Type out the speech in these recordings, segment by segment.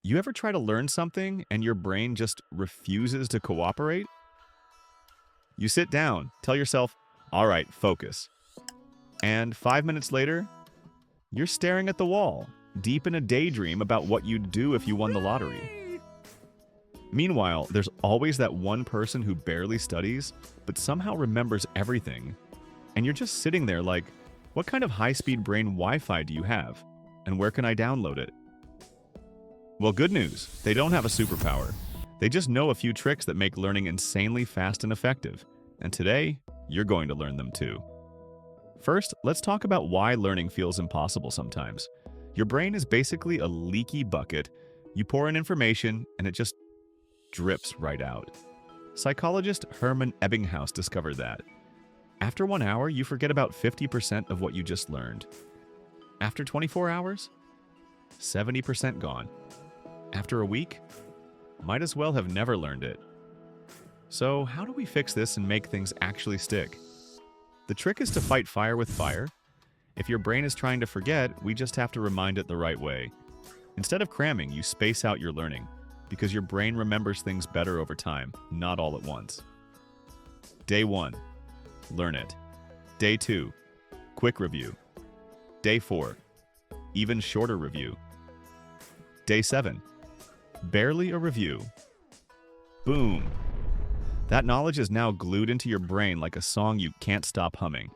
You ever try to learn something and your brain just refuses to cooperate? You sit down, tell yourself, all right, focus. And 5 minutes later, you're staring at the wall, deep in a daydream about what you'd do if you won the lottery. Meanwhile, there's always that one person who barely studies, but somehow remembers everything. And you're just sitting there like, what kind of high-speed brain Wi-Fi do you have? And where can I download it? Well, good news, they don't have a superpower. They just know a few tricks that make learning insanely fast and effective. And today, you're going to learn them too. First, let's talk about why learning feels impossible sometimes. Your brain is basically a leaky bucket. You pour in information, and it just drips right out. Psychologist Hermann Ebbinghaus discovered that. After 1 hour, you forget about 50% of what you just learned. After 24 hours, 70% gone. After a week, might as well have never learned it. So how do we fix this and make things actually stick? The trick is to fight fire with fire. If your brain is trying to forget, we just have to remind it the right way. Instead of cramming, you space out your learning, because your brain remembers things better over time, not all at once. Day 1. Learn it. Day 2. Quick review. Day 4. Even shorter review. Day 7. Barely a review. Boom. That knowledge is now glued into your brain like a song you can't stop humming.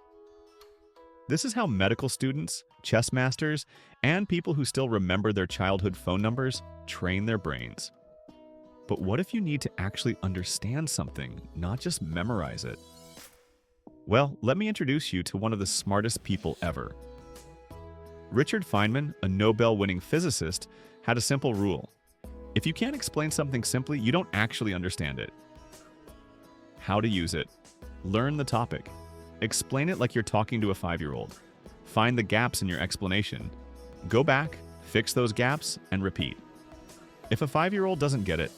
This is how medical students, chess masters, and people who still remember their childhood phone numbers train their brains. But what if you need to actually understand something, not just memorize it? Well, let me introduce you to one of the smartest people ever. Richard Feynman, a Nobel-winning physicist, had a simple rule. If you can't explain something simply, you don't actually understand it. How to use it. Learn the topic. Explain it like you're talking to a 5-year-old. Find the gaps in your explanation. Go back, fix those gaps, and repeat. If a 5-year-old doesn't get it,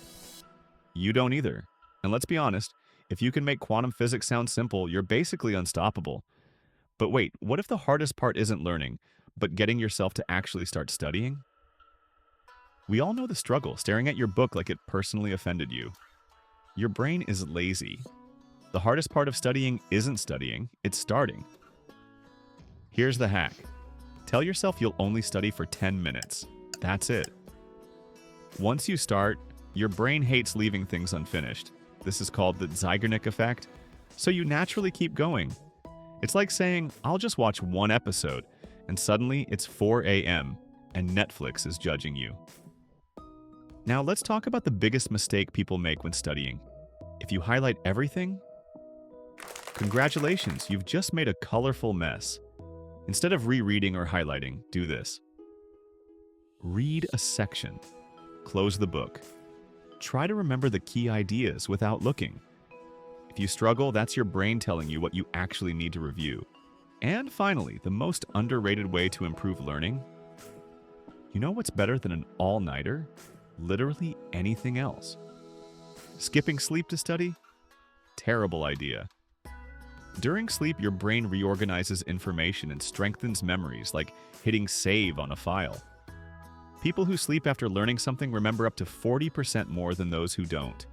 you don't either. And let's be honest, if you can make quantum physics sound simple, you're basically unstoppable. But wait, what if the hardest part isn't learning, but getting yourself to actually start studying? We all know the struggle, staring at your book like it personally offended you. Your brain is lazy. The hardest part of studying isn't studying, it's starting. Here's the hack. Tell yourself you'll only study for 10 minutes. That's it. Once you start, your brain hates leaving things unfinished. This is called the Zeigarnik effect, so you naturally keep going. It's like saying, I'll just watch one episode, and suddenly it's 4 a.m., and Netflix is judging you. Now let's talk about the biggest mistake people make when studying. If you highlight everything, congratulations, you've just made a colorful mess. Instead of rereading or highlighting, do this. Read a section. Close the book. Try to remember the key ideas without looking. If you struggle, that's your brain telling you what you actually need to review. And finally, the most underrated way to improve learning. You know what's better than an all-nighter? Literally anything else. Skipping sleep to study? Terrible idea. During sleep, your brain reorganizes information and strengthens memories, like hitting save on a file. People who sleep after learning something remember up to 40% more than those who don't.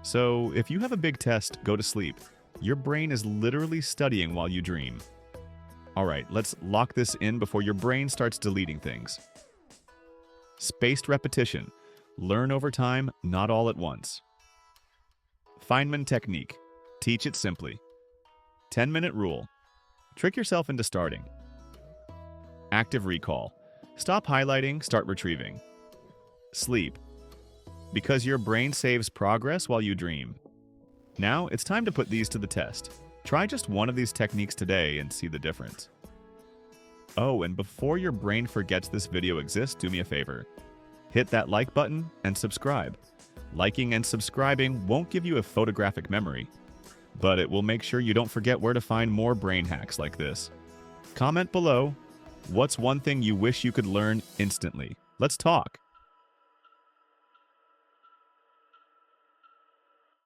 So, if you have a big test, go to sleep. Your brain is literally studying while you dream. Alright, let's lock this in before your brain starts deleting things. Spaced repetition. Learn over time, not all at once. Feynman Technique. Teach it simply. 10-minute rule. Trick yourself into starting. Active recall. Stop highlighting, start retrieving. Sleep. Because your brain saves progress while you dream. Now, it's time to put these to the test. Try just one of these techniques today and see the difference. Oh, and before your brain forgets this video exists, do me a favor. Hit that like button and subscribe. Liking and subscribing won't give you a photographic memory, but it will make sure you don't forget where to find more brain hacks like this. Comment below, what's one thing you wish you could learn instantly? Let's talk.